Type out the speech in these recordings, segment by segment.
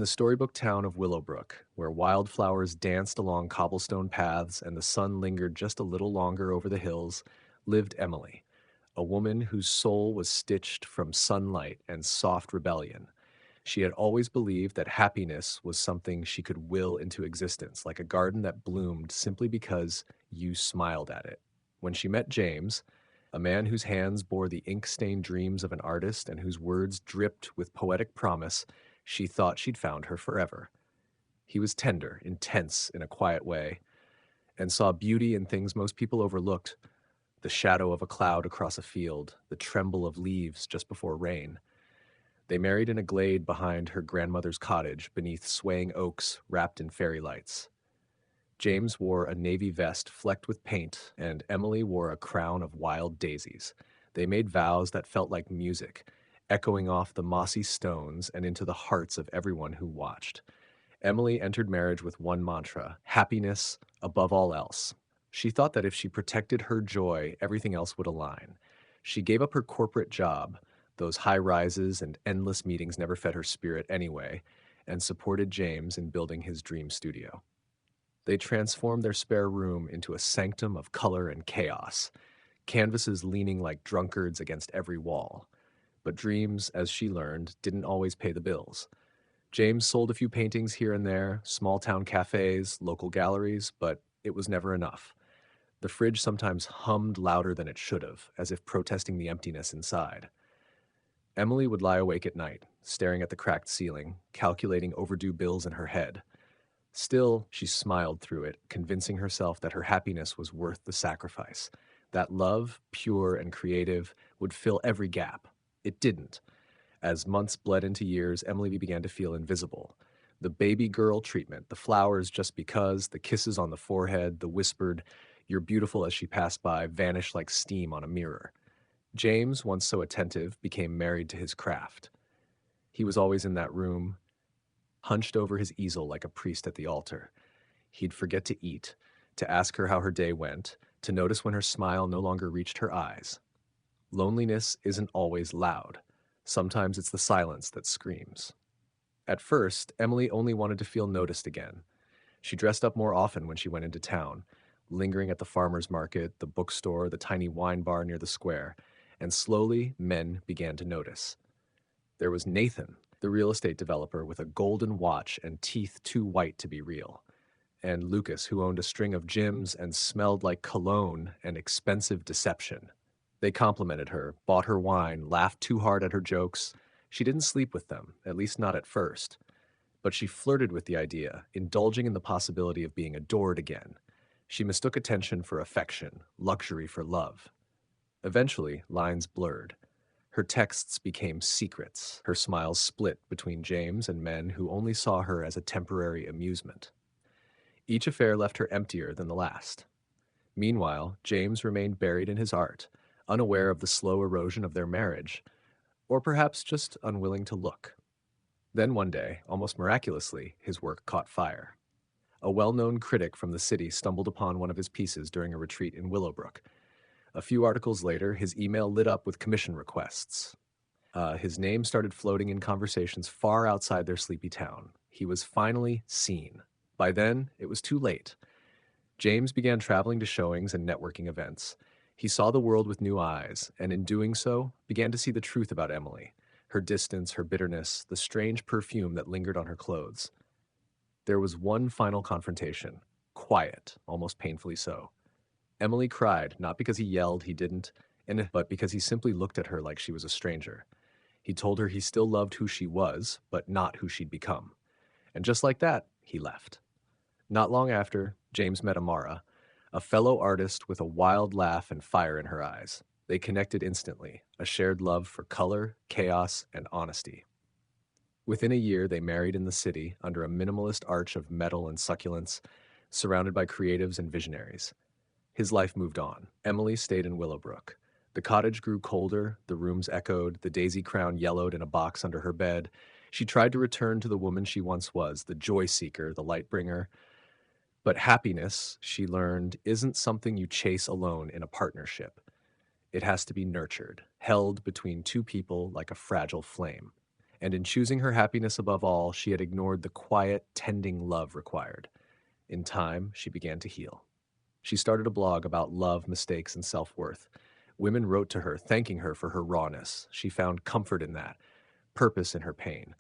The storybook town of Willowbrook, where wildflowers danced along cobblestone paths and the sun lingered just a little longer over the hills, lived Emily, a woman whose soul was stitched from sunlight and soft rebellion. She had always believed that happiness was something she could will into existence, like a garden that bloomed simply because you smiled at it. When she met James, a man whose hands bore the ink-stained dreams of an artist and whose words dripped with poetic promise, she thought she'd found her forever. He was tender, intense in a quiet way, and saw beauty in things most people overlooked: the shadow of a cloud across a field, the tremble of leaves just before rain. They married in a glade behind her grandmother's cottage, beneath swaying oaks wrapped in fairy lights. James wore a navy vest flecked with paint, and Emily wore a crown of wild daisies. They made vows that felt like music, echoing off the mossy stones and into the hearts of everyone who watched. Emily entered marriage with one mantra: happiness above all else. She thought that if she protected her joy, everything else would align. She gave up her corporate job. Those high rises and endless meetings never fed her spirit anyway, and supported James in building his dream studio. They transformed their spare room into a sanctum of color and chaos, canvases leaning like drunkards against every wall. But dreams, as she learned, didn't always pay the bills. James sold a few paintings here and there, small town cafes, local galleries, but it was never enough. The fridge sometimes hummed louder than it should have, as if protesting the emptiness inside. Emily would lie awake at night, staring at the cracked ceiling, calculating overdue bills in her head. Still, she smiled through it, convincing herself that her happiness was worth the sacrifice, that love, pure and creative, would fill every gap. It didn't. As months bled into years, Emily began to feel invisible. The baby girl treatment, the flowers just because, the kisses on the forehead, the whispered, "You're beautiful," as she passed by, vanished like steam on a mirror. James, once so attentive, became married to his craft. He was always in that room, hunched over his easel like a priest at the altar. He'd forget to eat, to ask her how her day went, to notice when her smile no longer reached her eyes. Loneliness isn't always loud. Sometimes it's the silence that screams. At first, Emily only wanted to feel noticed again. She dressed up more often when she went into town, lingering at the farmer's market, the bookstore, the tiny wine bar near the square, and slowly men began to notice. There was Nathan, the real estate developer with a golden watch and teeth too white to be real, and Lucas, who owned a string of gyms and smelled like cologne and expensive deception. They complimented her, bought her wine, laughed too hard at her jokes. She didn't sleep with them, at least not at first. But she flirted with the idea, indulging in the possibility of being adored again. She mistook attention for affection, luxury for love. Eventually, lines blurred. Her texts became secrets, her smiles split between James and men who only saw her as a temporary amusement. Each affair left her emptier than the last. Meanwhile, James remained buried in his art, unaware of the slow erosion of their marriage, or perhaps just unwilling to look. Then one day, almost miraculously, his work caught fire. A well-known critic from the city stumbled upon one of his pieces during a retreat in Willowbrook. A few articles later, his email lit up with commission requests. His name started floating in conversations far outside their sleepy town. He was finally seen. By then, it was too late. James began traveling to showings and networking events. He saw the world with new eyes, and in doing so, began to see the truth about Emily: her distance, her bitterness, the strange perfume that lingered on her clothes. There was one final confrontation, quiet, almost painfully so. Emily cried, not because he yelled, he didn't, but because he simply looked at her like she was a stranger. He told her he still loved who she was, but not who she'd become. And just like that, he left. Not long after, James met Amara, a fellow artist with a wild laugh and fire in her eyes. They connected instantly, a shared love for color, chaos, and honesty. Within a year, they married in the city under a minimalist arch of metal and succulents, surrounded by creatives and visionaries. His life moved on. Emily stayed in Willowbrook. The cottage grew colder, the rooms echoed, the daisy crown yellowed in a box under her bed. She tried to return to the woman she once was, the joy seeker, the light bringer. But happiness, she learned, isn't something you chase alone in a partnership. It has to be nurtured, held between two people like a fragile flame. And in choosing her happiness above all, she had ignored the quiet, tending love required. In time, she began to heal. She started a blog about love, mistakes, and self worth. Women wrote to her, thanking her for her rawness. She found comfort in that, purpose in her pain.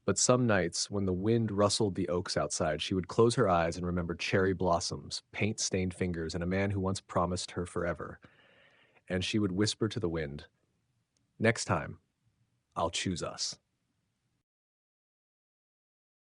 But some nights, when the wind rustled the oaks outside, she would close her eyes and remember cherry blossoms, paint stained fingers, and a man who once promised her forever. And she would whisper to the wind, "Next time, I'll choose us."